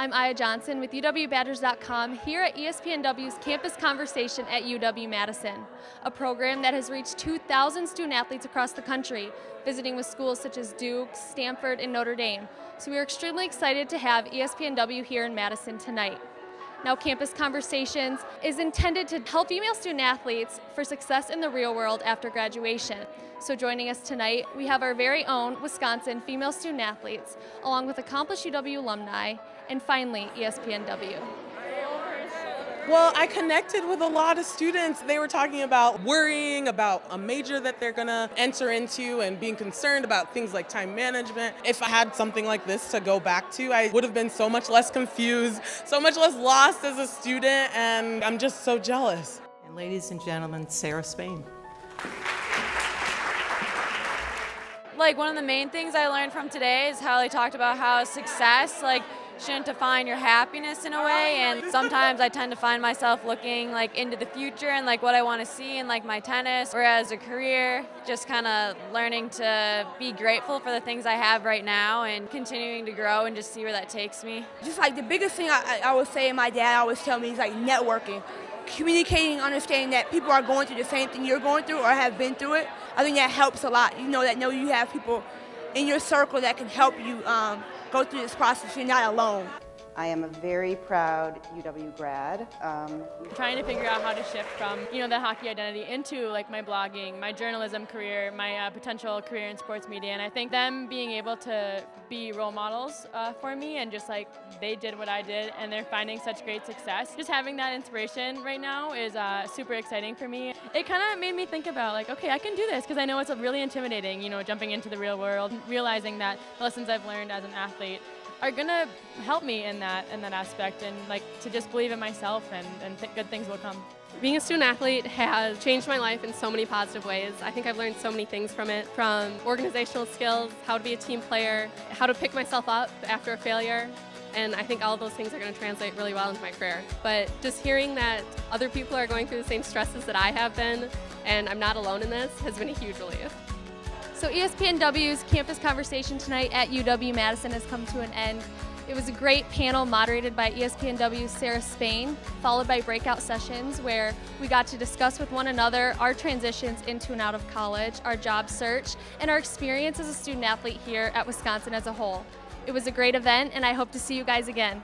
I'm Aya Johnson with UWBadgers.com here at espnW's Campus Conversation at UW-Madison, a program that has reached 2,000 student athletes across the country, visiting with schools such as Duke, Stanford, and Notre Dame. So we are extremely excited to have espnW here in Madison tonight. Now, Campus Conversations is intended to help female student athletes for success in the real world after graduation. So joining us tonight, we have our very own Wisconsin female student athletes, along with accomplished UW alumni, and finally, espnW. Well, I connected with a lot of students. They were talking about worrying about a major that they're gonna enter into and being concerned about things like time management. If I had something like this to go back to, I would have been so much less confused, so much less lost as a student, and I'm just so jealous. And ladies and gentlemen, Sarah Spain. Like, one of the main things I learned from today is how they talked about how success, shouldn't define your happiness in a way, and sometimes I tend to find myself looking into the future and what I want to see in my tennis or as a career, just kind of learning to be grateful for the things I have right now and continuing to grow and just see where that takes me. Just the biggest thing I would say, and my dad always tell me, is networking. Communicating, understanding that people are going through the same thing you're going through or have been through it. I think that helps a lot. Know you have people in your circle that can help you go through this process. You're not alone. I am a very proud UW grad. Trying to figure out how to shift from, the hockey identity into my blogging, my journalism career, my potential career in sports media, and I think them being able to be role models for me and just they did what I did and they're finding such great success. Just having that inspiration right now is super exciting for me. It kind of made me think about okay, I can do this, because I know it's really intimidating, jumping into the real world, realizing that the lessons I've learned as an athlete are gonna help me in that aspect, and to just believe in myself, and good things will come. Being a student athlete has changed my life in so many positive ways. I think I've learned so many things from it, from organizational skills, how to be a team player, how to pick myself up after a failure, and I think all of those things are going to translate really well into my career. But just hearing that other people are going through the same stresses that I have been, and I'm not alone in this, has been a huge relief. So espnW's Campus Conversation tonight at UW-Madison has come to an end. It was a great panel moderated by espnW's Sarah Spain, followed by breakout sessions where we got to discuss with one another our transitions into and out of college, our job search, and our experience as a student athlete here at Wisconsin as a whole. It was a great event, and I hope to see you guys again.